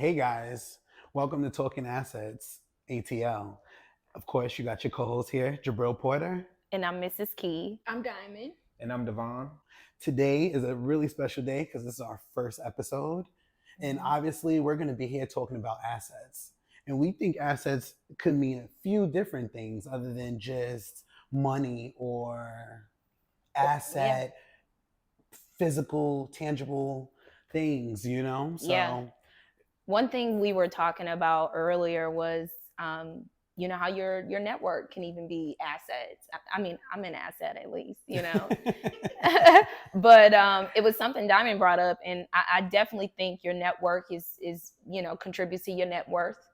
Hey guys, welcome to Talking Assets, ATL. Of course, you got your co-host here, Jabril Porter. And I'm Mrs. Key. I'm Diamond. And I'm Devon. Today is a really special day because this is our first episode. And obviously, we're going to be here talking about assets. And we think assets could mean a few different things other than just money or asset, physical, tangible things, Yeah. One thing we were talking about earlier was, how your network can even be assets. I mean, I'm an asset at least, but it was something Diamond brought up, and I definitely think your network is contributes to your net worth.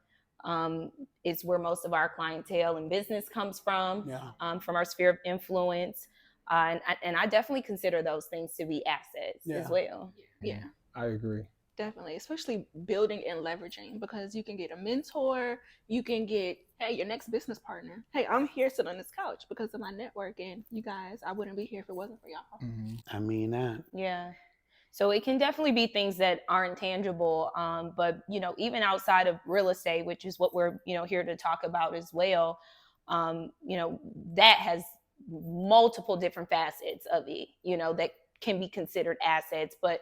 It's where most of our clientele and business comes from, from our sphere of influence. And I definitely consider those things to be assets as well. Yeah, I agree. definitely. Especially building and leveraging, because you can get a mentor, you can get, hey, your next business partner. Hey, I'm here sitting on this couch because of my network, and you guys, I wouldn't be here if it wasn't for y'all. Mm-hmm. I mean that. Yeah. So it can definitely be things that aren't tangible. But, even outside of real estate, which is what we're, here to talk about as well, that has multiple different facets of it, that can be considered assets. But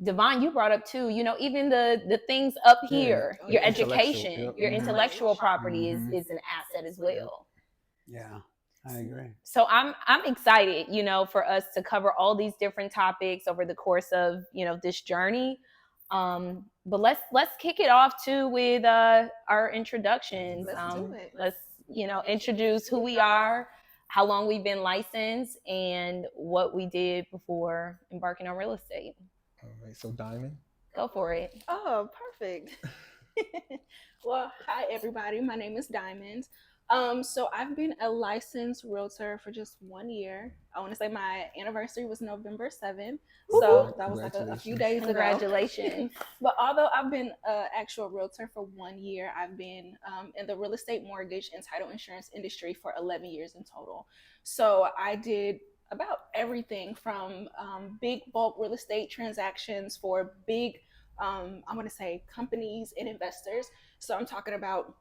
Devon, you brought up too, even the things up here, your education, your intellectual property is an asset as well. Yeah, I agree. So I'm excited, for us to cover all these different topics over the course of, this journey. But let's kick it off too with our introductions. Let's do it. Let's introduce who we are, how long we've been licensed, and what we did before embarking on real estate. All right, so Diamond. Go for it. Oh, perfect. Well, hi everybody. My name is Diamond. So I've been a licensed realtor for just 1 year. I want to say my anniversary was November 7th. So that was like a few days ago. Congratulations. But although I've been an actual realtor for 1 year, I've been in the real estate, mortgage, and title insurance industry for 11 years in total. So I did about everything from big bulk real estate transactions for big, I want to say, companies and investors. So I'm talking about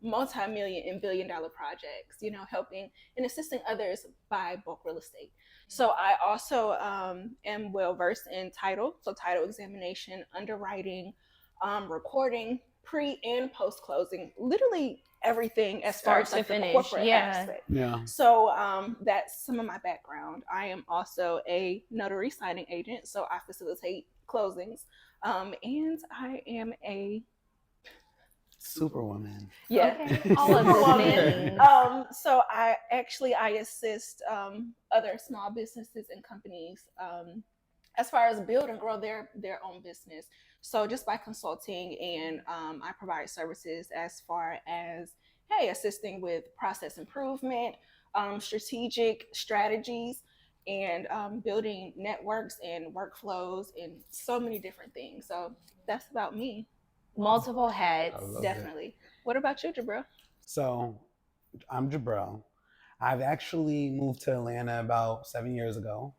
multi-million and billion-dollar projects, helping and assisting others buy bulk real estate. So I also am well-versed in title, so title examination, underwriting, recording, pre and post-closing, literally everything as far as like the corporate aspect. Yeah. So that's some of my background. I am also a notary signing agent, so I facilitate closings, and I am a Superwoman. yeah. Okay. All of those things. So I assist other small businesses and companies as far as build and grow their own business. So just by consulting, and I provide services as far as, hey, assisting with process improvement, strategic strategies, and building networks and workflows and so many different things. So that's about me. Multiple hats. Definitely. What about you, Jabril? So, I'm Jabril. I've actually moved to Atlanta about 7 years ago.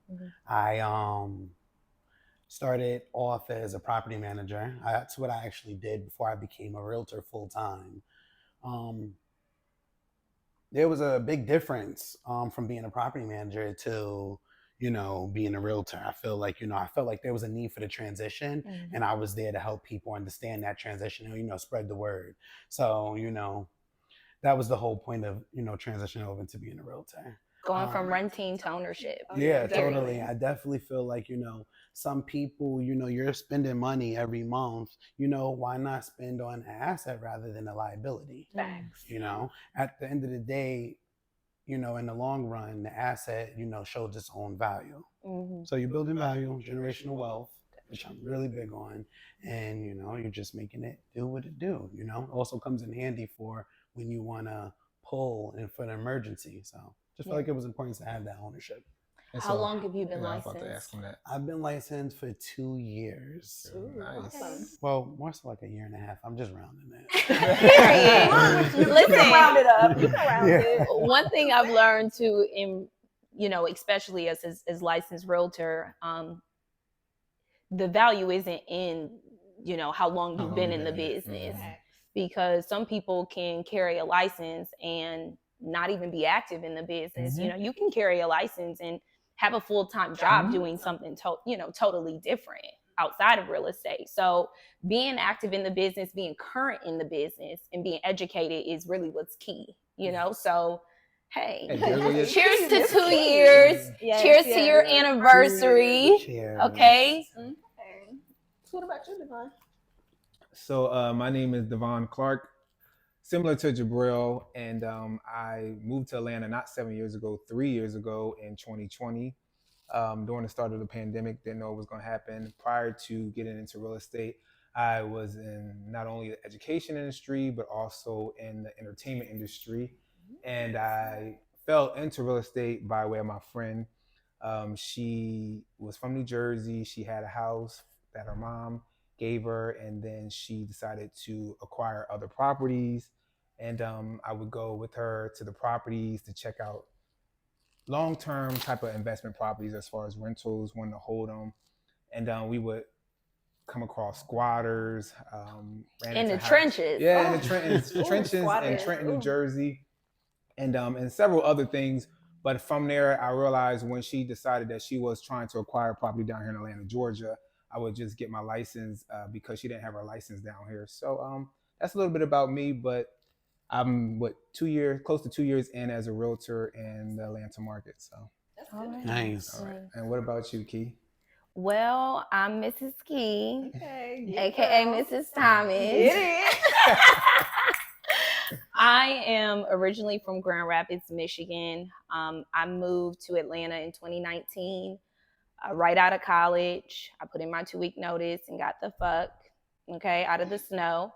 I started off as a property manager. That's what I actually did before I became a realtor full time. There was a big difference from being a property manager to being a realtor. I felt like there was a need for the transition, and I was there to help people understand that transition and, spread the word. So, that was the whole point of, transitioning over to being a realtor. Going from renting to ownership. Yeah, totally. I definitely feel like, some people, you're spending money every month, why not spend on an asset rather than a liability? Thanks. At the end of the day, in the long run, the asset, shows its own value. So you're building value, generational wealth, which I'm really big on. And, you're just making it do what it do, It also comes in handy for when you want to pull and for an emergency. So just felt like it was important to have that ownership. How long have you been licensed? I was about to ask him that. I've been licensed for 2 years. Ooh, Nice. awesome. Well, more so like a year and a half. I'm just rounding it. You can round it up. You can round it. One thing I've learned too, especially as licensed realtor, the value isn't in how long you've been in the business. Because some people can carry a license and not even be active in the business. You can carry a license and have a full-time job doing something totally different outside of real estate. So being active in the business, being current in the business, and being educated is really what's key. So hey, cheers to 2 years. Cheers to your anniversary. Cheers. Okay. What about you, Devon? So my name is Devon Clark, similar to Jabril, and I moved to Atlanta not 7 years ago, 3 years ago in 2020. During the start of the pandemic, didn't know what was going to happen. Prior to getting into real estate, I was in not only the education industry, but also in the entertainment industry. And I fell into real estate by way of my friend. She was from New Jersey. She had a house that her mom gave her, and then she decided to acquire other properties. And I would go with her to the properties to check out long-term type of investment properties as far as rentals, when to hold them. And we would come across squatters. In the trenches. Yeah, in the trenches in Trenton, New Jersey, and several other things. But from there, I realized when she decided that she was trying to acquire property down here in Atlanta, Georgia, I would just get my license because she didn't have her license down here. So that's a little bit about me, but I'm close to 2 years in as a realtor in the Atlanta market. So That's All good. right. Nice. all right. And what about you, Key? Well, I'm Mrs. Key, Okay. aka Mrs. Thomas. It is. I am originally from Grand Rapids, Michigan. I moved to Atlanta in 2019, right out of college. I put in my 2-week notice and got the fuck, out of the snow.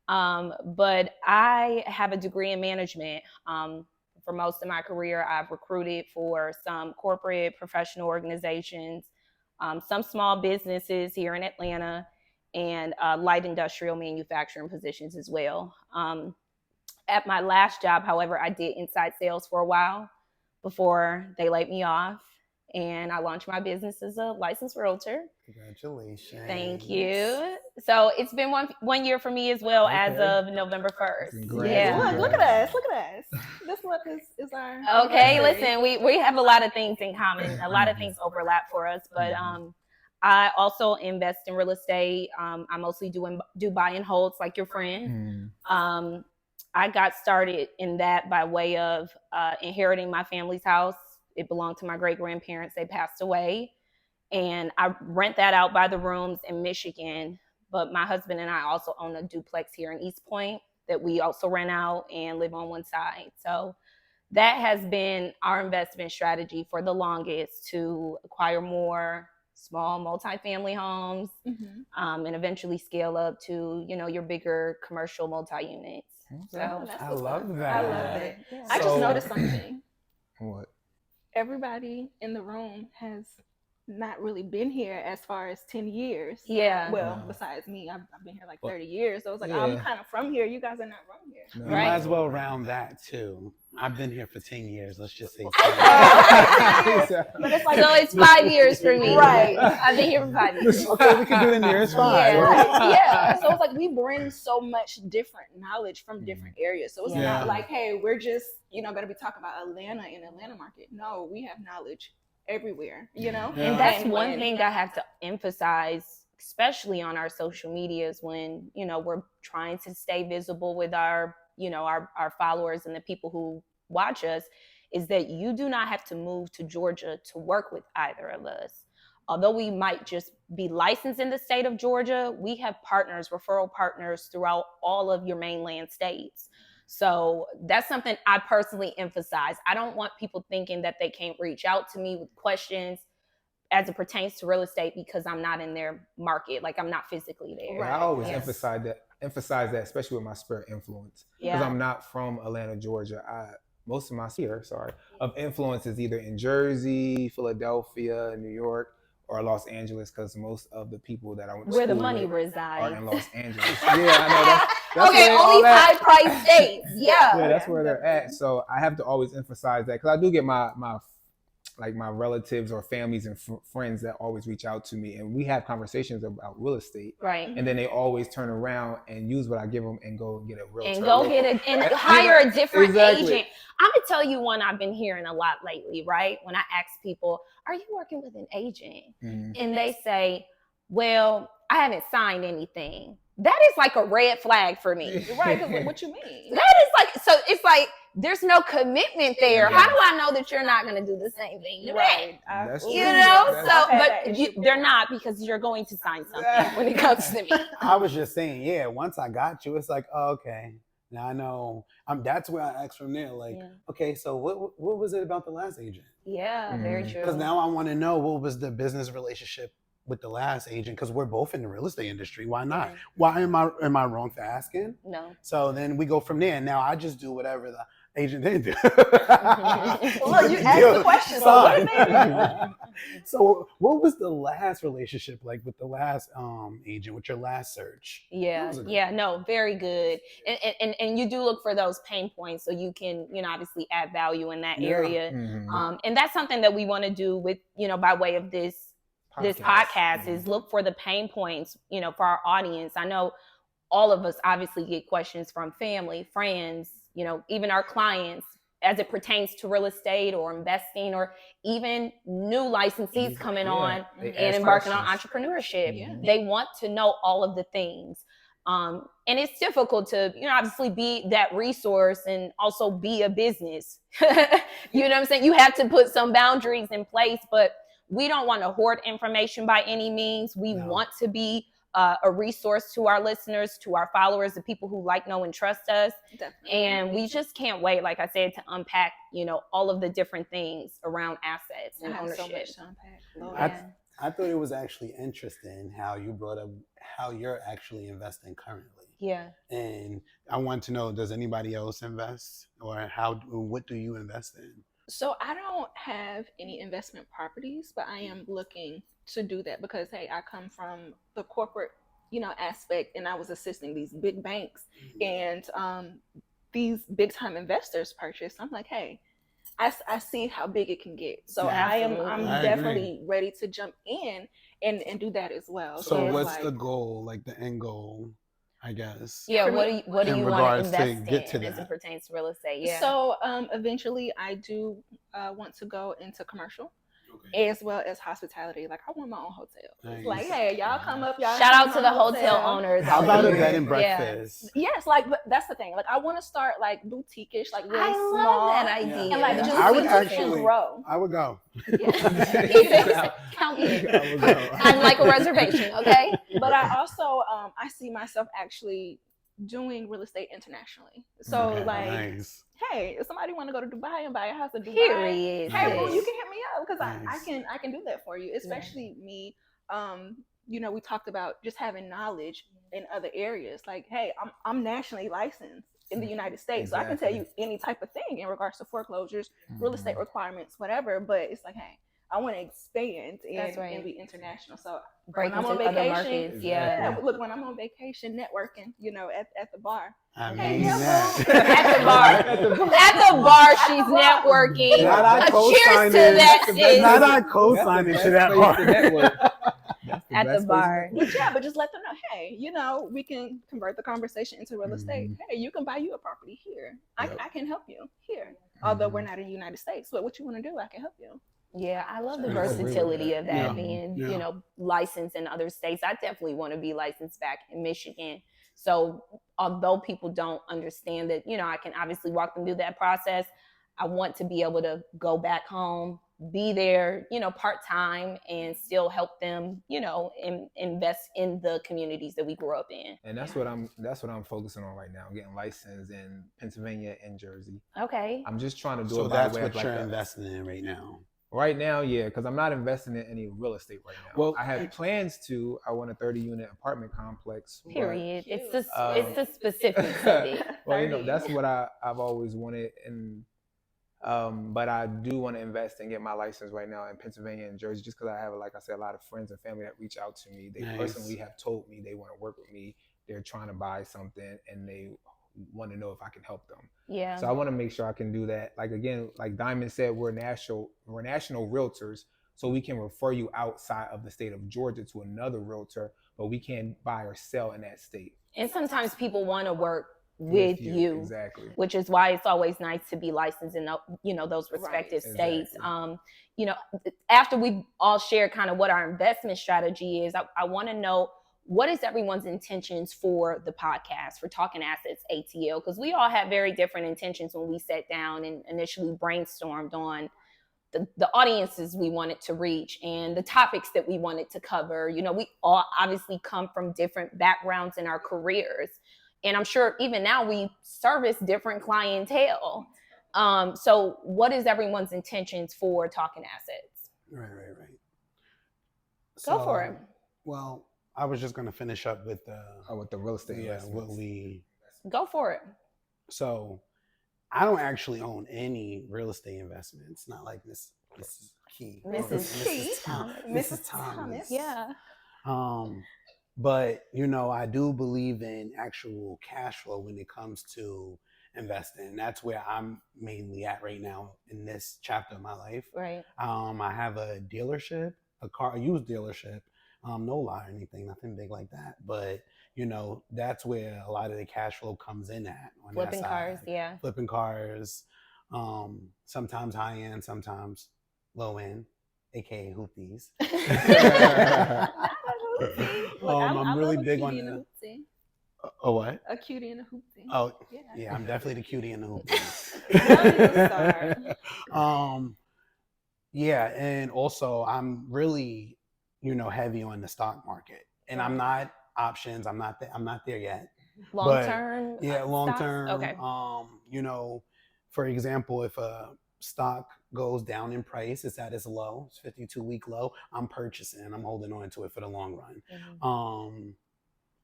But I have a degree in management. For most of my career, I've recruited for some corporate professional organizations, some small businesses here in Atlanta, and light industrial manufacturing positions as well. At my last job, however, I did inside sales for a while before they laid me off, and I launched my business as a licensed realtor. Congratulations. Thank you. So it's been one year for me as well, as of November 1st. Congrats. Yeah. Look at us. Look at us. This is our Okay, anniversary. listen, we have a lot of things in common. A lot of things overlap for us, but I also invest in real estate. I mostly do buy and holds like your friend. I got started in that by way of inheriting my family's house. It belonged to my great-grandparents. They passed away. And I rent that out by the rooms in Michigan. But my husband and I also own a duplex here in East Point that we also rent out and live on one side. So that has been our investment strategy for the longest, to acquire more small multifamily homes, and eventually scale up to, your bigger commercial multi-units. So I love that. I love it. Yeah. I just noticed something. What? Everybody in the room has not really been here as far as 10 years. Yeah. Well, besides me, I've been here like Well, 30 years. So I was like, yeah. I'm kind of from here. You guys are not from here. You No. Right. might as well round that too. I've been here for 10 years. Let's just say 10. But it's like, So it's 5 years for me. Right. I've been here for 5 years. Okay, we can do the nearest 5. yeah. So it's like we bring so much different knowledge from different areas. So it's Yeah. not like, hey, we're just, going to be talking about Atlanta in Atlanta market. No, we have knowledge everywhere, Yeah. And that's one thing I have to emphasize, especially on our social medias when, we're trying to stay visible with our followers and the people who watch us, is that you do not have to move to Georgia to work with either of us. Although we might just be licensed in the state of Georgia, we have partners, referral partners throughout all of your mainland states. So that's something I personally emphasize. I don't want people thinking that they can't reach out to me with questions as it pertains to real estate because I'm not in their market, like I'm not physically there. Right. I always Yes. emphasize that, especially with my sphere of influence, because Yeah. I'm not from Atlanta, Georgia. Most of my sphere, of influence is either in Jersey, Philadelphia, New York, or Los Angeles, because most of the people that I went to Where the school money with resides. are in Los Angeles. Yeah, I know. That's Okay, where all only that- high price states. Yeah. Yeah, that's where they're at. So I have to always emphasize that because I do get my like my relatives or families and friends that always reach out to me, and we have conversations about real estate. Right. And then they always turn around and use what I give them and go get a realtor. And go get and hire a different Exactly. agent. I'm gonna tell you one I've been hearing a lot lately, right? When I ask people, are you working with an agent? Mhm. And they say, well, I haven't signed anything. That is like a red flag for me. Right, because what you mean? That is like, so it's like, there's no commitment there. Yeah. How do I know that you're not going to do the same thing to me? Right. That's You true. know, That's- so, I've had but that issue they're before. not, because you're going to sign something when it comes to me. I was just saying, yeah, once I got you, it's like, oh, okay, now I know. That's where I asked from there. Like, Yeah. okay, so what was it about the last agent? Yeah, very Mhm. true. Because now I want to know what was the business relationship with the last agent, because we're both in the real estate industry. Why not? Yeah. Why am I wrong for asking? No. So then we go from there. And now I just do whatever the agent didn't do. Well, look, you asked the question, so what did they do? So what was the last relationship like with the last agent, with your last search? That Yeah, was a good yeah, one. no, very good. And you do look for those pain points so you can, obviously add value in that Yeah. area. Mhm. And that's something that we want to do with, by way of this podcast is look for the pain points, for our audience. I know all of us obviously get questions from family, friends, even our clients as it pertains to real estate or investing, or even new licensees coming on They and ask embarking on questions. entrepreneurship. Yeah. They want to know all of the things. And it's difficult to, obviously be that resource and also be a business. You know what I'm saying? You have to put some boundaries in place, but we don't want to hoard information by any means. We No. want to be a resource to our listeners, to our followers, the people who like, know, and trust us. Definitely. And we just can't wait, like I said, to unpack, all of the different things around assets I and have so ownership. much to unpack. Lord. Yeah. I thought it was actually interesting how you brought up how you're actually investing currently. Yeah. And I want to know, does anybody else invest, or what do you invest in? So I don't have any investment properties, but I am looking to do that because, hey, I come from the corporate, aspect, and I was assisting these big banks and these big time investors purchase. I'm like, hey, I see how big it can get. So Yeah, I'm absolutely. I definitely ready to jump in and do that as well. So it's what's like, the goal, like the end goal, I guess? Yeah, For what me, do you in want to regards to invest get to in as that. it pertains to real estate? Yeah. So eventually I do want to go into commercial as well as hospitality. Like I want my own hotel. Nice. Like, hey, y'all come up, y'all Shout have out to my the hotel owners. How out about a here. bed and Yeah. breakfast? Yes, like but that's the thing. Like I want to start like boutique-ish, like really I small. love that idea. And like Yeah. just I would we just actually- can grow. I would go. Count me in. I would go. I'd like a reservation, okay? But I also I see myself actually doing real estate internationally. So Okay, like, nice. hey, if somebody want to go to Dubai and buy a house in Dubai, Period. hey, Nice. boo, you can hit me up because Nice. I can do that for you. Especially me. We talked about just having knowledge in other areas. Like, hey, I'm nationally licensed in the United States, so I can tell you any type of thing in regards to foreclosures, real estate requirements, whatever. But it's like, hey, I want to expand That's right. and be international. So Break when I'm into on other vacation, markets. Yeah. yeah, look, when I'm on vacation, networking, at the bar. I Hey, mean yeah, that. At the bar. At the bar, she's networking. Not I Cheers to co-signing. that, sis. Not I co-signing to that part. At the bar. But yeah, but just let them know, hey, we can convert the conversation into real estate. Mhm. Hey, you can buy you a property here. Yep. I can help you here. Although we're not in the United States, but what you want to do, I can help you. Yeah, I love the I agree with versatility that. of that, Yeah. being, Yeah. licensed in other states. I definitely want to be licensed back in Michigan. So although people don't understand that, I can obviously walk them through that process, I want to be able to go back home, be there, part-time, and still help them, invest in the communities that we grew up in. And that's what I'm focusing on right now, getting licensed in Pennsylvania and Jersey. Okay. I'm just trying to do So it by that's way of what you're like investing in right now. right now, yeah, because I'm not investing in any real estate right now. Well, I have plans to. I want a 30-unit apartment complex. but- Period. Cute. It's the specifics of it. Well, 30. that's what I've always wanted, and but I do want to invest and get my license right now in Pennsylvania and Jersey, just because I have, like I said, a lot of friends and family that reach out to me. They Nice. personally have told me they want to work with me. They're trying to buy something, and they want to know if I can help them. Yeah. So I want to make sure I can do that. Like, again, like Diamond said, we're national realtors, so we can refer you outside of the state of Georgia to another realtor, but we can't buy or sell in that state. And sometimes people want to work with you, exactly, which is why it's always nice to be licensed in those respective states. Exactly. After we all share kind of what our investment strategy is, I want to know, what is everyone's intentions for the podcast, for Talking Assets ATL? Because we all have very different intentions when we sat down and initially brainstormed on the audiences we wanted to reach and the topics that we wanted to cover. We all obviously come from different backgrounds in our careers. And I'm sure even now we service different clientele. So what is everyone's intentions for Talking Assets? Right. Go for it. Well, I was just going to finish up with the real estate. Yeah, what we... Go for it. So I don't actually own any real estate investments. Not like Mrs. Key. Mrs. Thomas. Yeah. But, I do believe in actual cash flow when it comes to investing. And that's where I'm mainly at right now in this chapter of my life. Right. I have a dealership, a used dealership. No lot or anything, nothing big like that. But, that's where a lot of the cash flow comes in at. Flipping cars, yeah. Flipping cars. Sometimes high end, sometimes low end, aka hoopties. I'm really big on the... A what? A cutie and a hoopty. Oh, yeah, I'm definitely the cutie and the hoopty. Yeah, and also I'm really, heavy on the stock market, and I'm not options. I'm not there yet. Long term. Yeah, long term. Okay. For example, if a stock goes down in price, it's at its low, it's 52-week low, I'm purchasing. I'm holding on to it for the long run. Mm-hmm.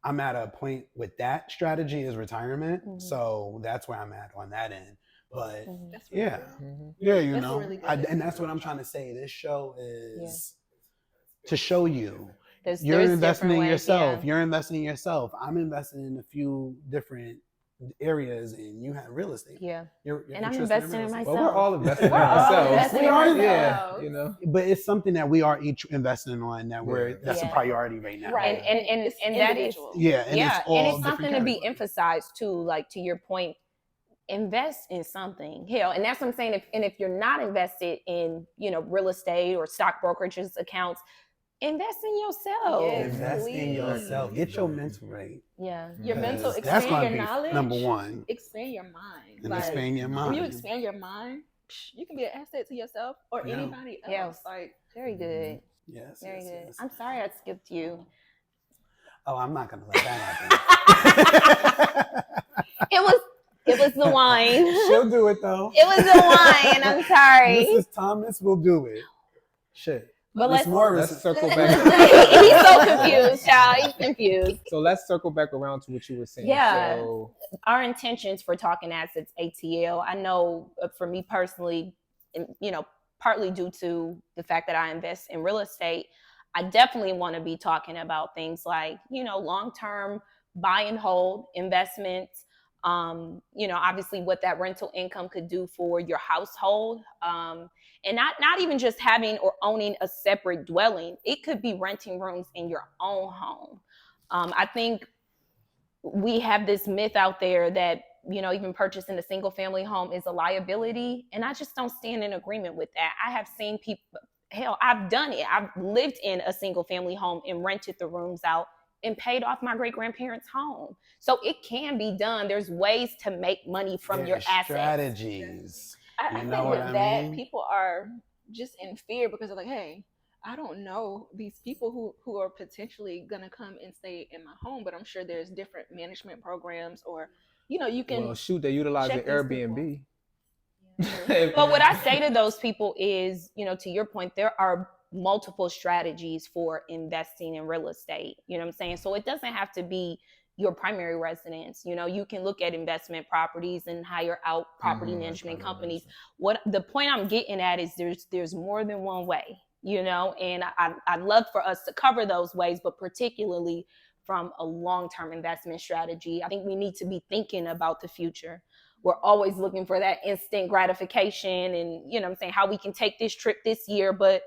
I'm at a point with that strategy is retirement, so that's where I'm at on that end. But that's really really and that's what I'm trying to say. This show is to show you you're investing in yourself. You're investing in yourself. I'm investing in a few different areas, and you have real estate. Yeah. You're and I'm investing in myself. Well, we're all investing in ourselves. We are. Yeah. But it's something that we are each investing on that's a priority right now. Right. And that is and it's something to be emphasized too. Like, to your point, invest in something. Hell, and that's what I'm saying. If you're not invested in, real estate or stock brokerages accounts, invest in yourself. Yes, invest in yourself. Get your mental right. Yeah. Your mental, that's expand your knowledge. Number one. Expand your mind. And expand your mind. When you expand your mind, you can be an asset to yourself or anybody else. Like, very good. Yes. Very good. Yes. I'm sorry I skipped you. Oh, I'm not gonna let that happen. It was the wine. She'll do it though. It was the wine. I'm sorry. Mrs. Thomas will do it. Shit. But let's circle back. He's so confused, child. He's confused. So let's circle back around to what you were saying. Yeah. So, our intentions for Talking Assets ATL, I know for me personally, partly due to the fact that I invest in real estate, I definitely want to be talking about things like, long-term buy and hold investments, obviously what that rental income could do for your household. And not even just having or owning a separate dwelling. It could be renting rooms in your own home. I think we have this myth out there that, even purchasing a single family home is a liability. And I just don't stand in agreement with that. I have seen people, hell, I've done it. I've lived in a single family home and rented the rooms out and paid off my great-grandparents' home. So it can be done. There's ways to make money from your assets. Strategies. I think with that, people are just in fear because they're like, hey, I don't know these people who are potentially going to come and stay in my home, but I'm sure there's different management programs or, you can... Well, shoot, they utilize the Airbnb. But what I say to those people is, to your point, there are multiple strategies for investing in real estate. You know what I'm saying? So it doesn't have to be your primary residence. You can look at investment properties and hire out property management companies. What the point I'm getting at is there's more than one way, and I'd love for us to cover those ways, but particularly from a long-term investment strategy. I think we need to be thinking about the future. We're always looking for that instant gratification and, you know what I'm saying, how we can take this trip this year, but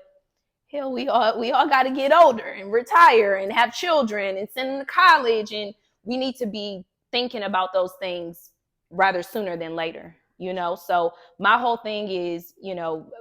hell, we all got to get older and retire and have children and send them to college, and we need to be thinking about those things rather sooner than later, you know? So my whole thing is, you know,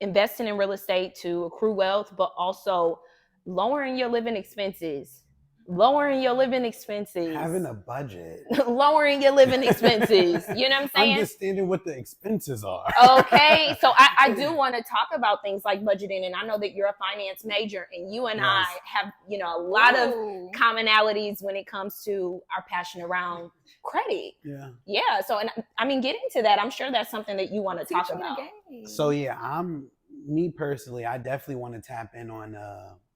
investing in real estate to accrue wealth, but also lowering your living expenses. Lowering your living expenses. Having a budget. Lowering your living expenses. You know what I'm saying? Understanding what the expenses are. Okay. So I do want to talk about things like budgeting. And I know that you're a finance major and you and I have, you know, a lot of commonalities when it comes to our passion around credit. Yeah. Yeah. So, and I mean, get into that. I'm sure that's something that you want to talk about. So yeah, me personally, I definitely want to tap in on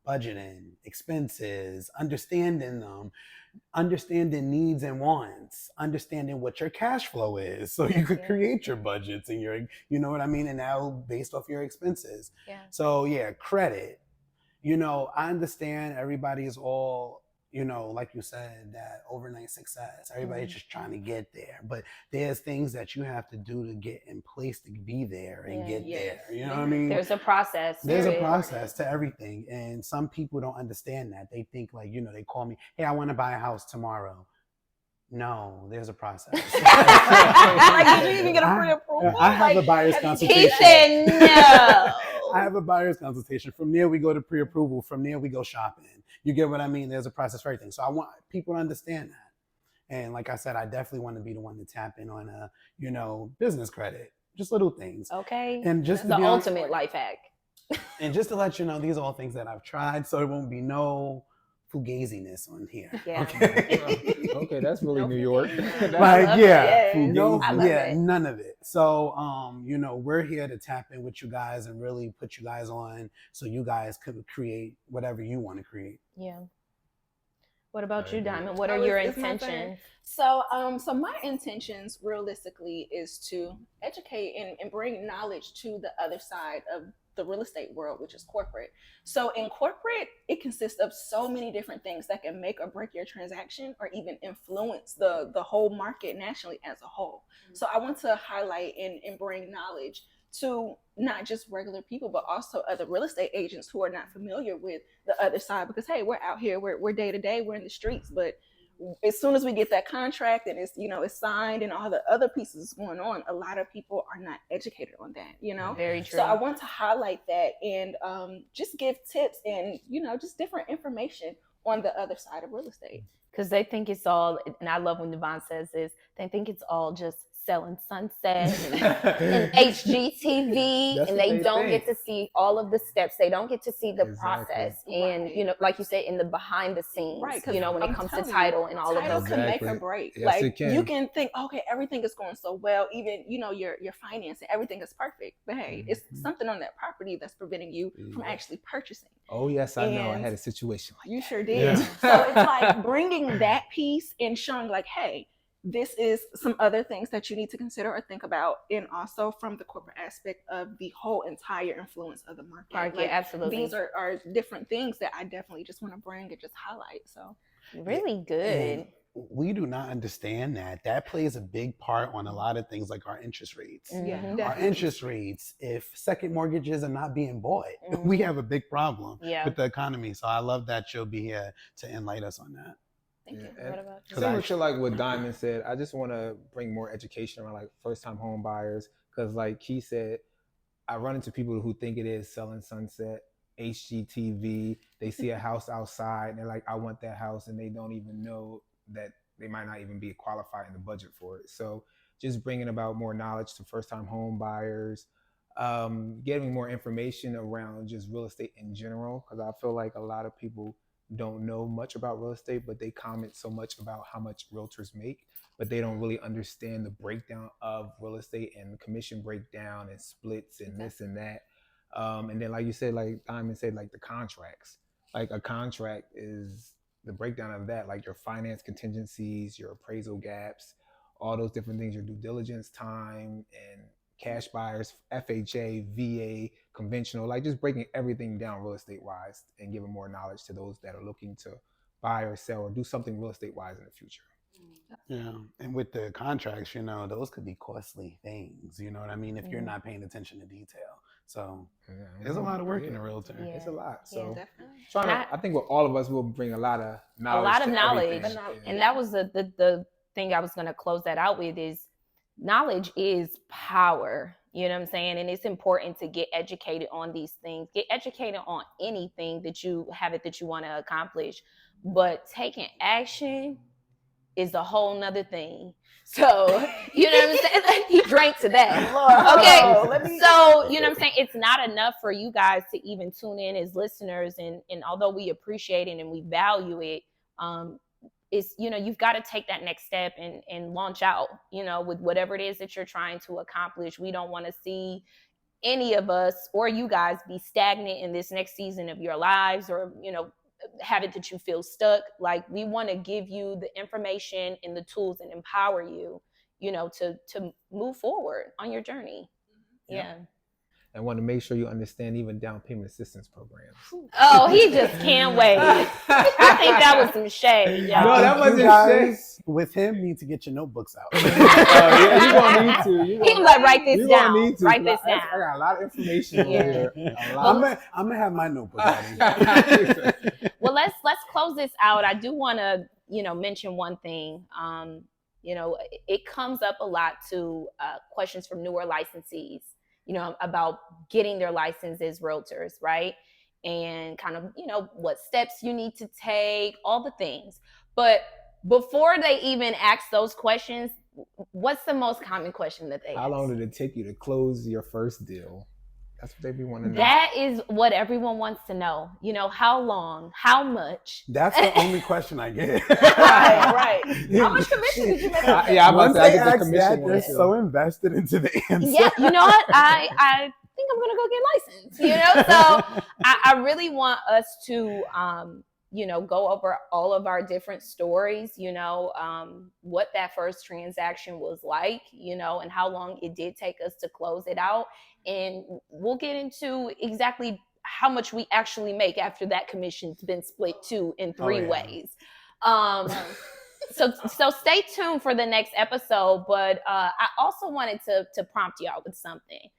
budgeting, expenses, understanding them, understanding needs and wants, understanding what your cash flow is, so you could create your budgets and your, you know what I mean, and now based off your expenses. Yeah. So yeah, credit. You know, I understand everybody is all, you know, like you said, that overnight success. Everybody's just trying to get there. But there's things that you have to do to get in place to be there and get there. You know what I mean? There's a process. There's a process to everything. And some people don't understand that. They think like, you know, they call me, hey, I want to buy a house tomorrow. No, there's a process. Like, did you even get a pre-approval? I have a buyer's consultation. He said no. I have a buyer's consultation. From there, we go to pre-approval. From there, we go shopping. You get what I mean? There's a process for everything. So I want people to understand that. And like I said, I definitely want to be the one to tap in on you know, business credit, just little things. Okay. And just the ultimate life hack. And just to let you know, these are all things that I've tried, so there won't be no fugaziness on here. Yeah. Okay. Okay, that's really New York. Like, yeah, it. none of it. So, you know, we're here to tap in with you guys and really put you guys on so you guys could create whatever you want to create. Yeah. What about you, Diamond? What are your intentions? So my intentions realistically is to educate and bring knowledge to the other side of the real estate world, which is corporate. So in corporate, it consists of so many different things that can make or break your transaction or even influence the whole market nationally as a whole. So I want to highlight and bring knowledge to not just regular people, but also other real estate agents who are not familiar with the other side, because hey, we're out here, we're day to day, we're in the streets, but as soon as we get that contract and it's, you know, it's signed and all the other pieces going on, a lot of people are not educated on that, you know. Very true. So I want to highlight that and just give tips and, you know, just different information on the other side of real estate. Because they think it's all, and I love when Devon says this, they think it's all just selling sunset and HGTV, That's and what they don't think. get to see all of the steps. They don't get to see the Exactly. process, and you know, like you said, in the behind the scenes, Right, you know, when it comes to title and all of title those can things. make or break. Yes, like it can. you can think, okay, everything is going so well, even, you know, your financing, everything is perfect, but hey, it's something on that property that's preventing you from actually purchasing. Oh yes, I know. I And had a situation like you sure did. So it's like bringing that piece and showing like, hey, this is some other things that you need to consider or think about, and also from the corporate aspect of the whole entire influence of the market. Like, absolutely. These are different things that I definitely just want to bring and just highlight. So really good. And we do not understand that. That plays a big part on a lot of things like our interest rates. yeah, Mhm. Our definitely. interest rates, if second mortgages are not being bought, we have a big problem with the economy. So I love that you'll be here to enlighten us on that. Thank you. What about you? similar to like what Diamond said, I just want to bring more education around like first time home buyers, because like he said, I run into people who think it is selling sunset, HGTV. They see a house outside and they're like, I want that house, and they don't even know that they might not even be qualified in the budget for it. So just bringing about more knowledge to first time home buyers, getting more information around just real estate in general, because I feel like a lot of people don't know much about real estate, but they comment so much about how much realtors make, but they don't really understand the breakdown of real estate and the commission breakdown and splits and this and that. And then like you said, like Diamond said, like the contracts, like a contract is the breakdown of that, like your finance contingencies, your appraisal gaps, all those different things, your due diligence time and cash buyers, FHA, VA, conventional, like just breaking everything down real estate wise and giving more knowledge to those that are looking to buy or sell or do something real estate wise in the future. Yeah, and with the contracts, those could be costly things. You know what I mean? If you're not paying attention to detail, so there's a lot of work in a realtor. Yeah. It's a lot. So definitely. I think with all of us, we'll bring a lot of knowledge. A lot of to knowledge, everything. and that was the thing I was going to close that out with is knowledge is power. You know what I'm saying? And it's important to get educated on these things. Get educated on anything that you want to accomplish, but taking action is a whole nother thing. So, you know what I'm saying? He drank to that. Okay. So, you know what I'm saying? It's not enough for you guys to even tune in as listeners. And although we appreciate it and we value it, it's, you've got to take that next step and launch out, with whatever it is that you're trying to accomplish. We don't want to see any of us or you guys be stagnant in this next season of your lives, or, have it that you feel stuck. Like, we want to give you the information and the tools and empower you, to move forward on your journey. Yeah. And want to make sure you understand even down payment assistance programs. Oh, he just can't wait. I think that was some shade. Yeah. No, that wasn't shade. With him, need to get your notebooks out. Yeah, you're going to need to. He was like, write this down. Need to. Write this I down. got a lot of information here. I'm gonna have my notebook ready. Well, let's close this out. I do want to, mention one thing. It comes up a lot to questions from newer licensees, about getting their license as realtors, right? And kind of, what steps you need to take, all the things. But before they even ask those questions, what's the most common question that they ask? How long did it take you to close your first deal? That's what they be wanting to know. That is what everyone wants to know. How long, how much? That's the only question I get. Right. How much commission did you make? Once they I get the ask commission that, one, they're too. so invested into the answer. Yeah, you know what? I think I'm gonna go get licensed. So I really want us to go over all of our different stories, what that first transaction was like, and how long it did take us to close it out. And we'll get into exactly how much we actually make after that commission's been split in three ways. So stay tuned for the next episode. But I also wanted to prompt y'all with something.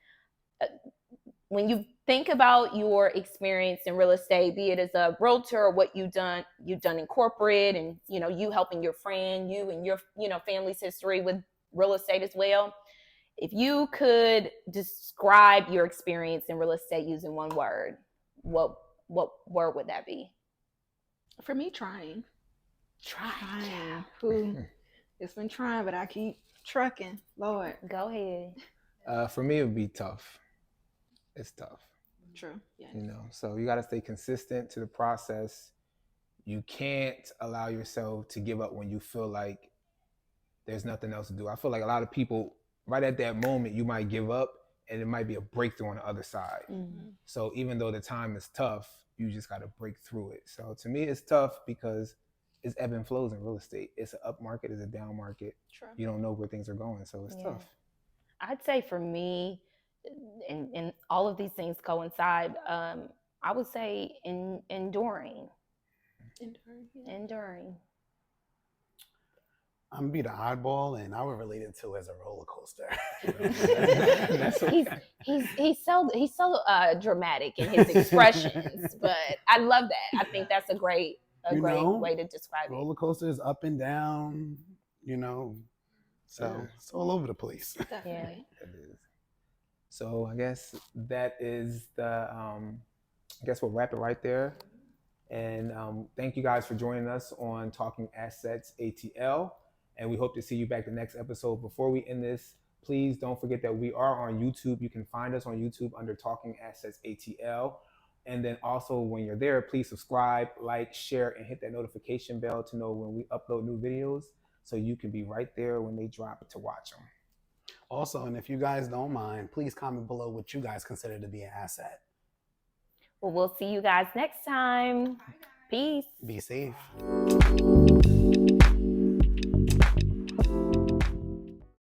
When you think about your experience in real estate, be it as a realtor or what you've done in corporate, and you helping your friend, you and your family's history with real estate as well. If you could describe your experience in real estate using one word, what word would that be? For me, trying. It's been trying, but I keep trucking. Lord, go ahead. For me, it would be tough. It's tough. True. Yeah. So you got to stay consistent to the process. You can't allow yourself to give up when you feel like there's nothing else to do. I feel like a lot of people, right at that moment, you might give up and it might be a breakthrough on the other side. Mm-hmm. So even though the time is tough, you just got to break through it. So to me, it's tough because it's ebb and flows in real estate. It's an up market, it's a down market. True. You don't know where things are going, so it's tough. I'd say for me, and all of these things coincide, I would say enduring. I'm gonna be the oddball, and I would relate it to as a roller coaster. he's so dramatic in his expressions, but I love that. I think that's a great way to describe it. Roller coaster is up and down, so it's all over the place. Definitely. Yeah. It is. So I guess that is I guess we'll wrap it right there. And thank you guys for joining us on Talking Assets ATL. And we hope to see you back the next episode. Before we end this, please don't forget that we are on YouTube. You can find us on YouTube under Talking Assets ATL. And then also when you're there, please subscribe, like, share, and hit that notification bell to know when we upload new videos, so you can be right there when they drop to watch them. Also, and if you guys don't mind, please comment below what you guys consider to be an asset. Well, we'll see you guys next time. Peace. Be safe.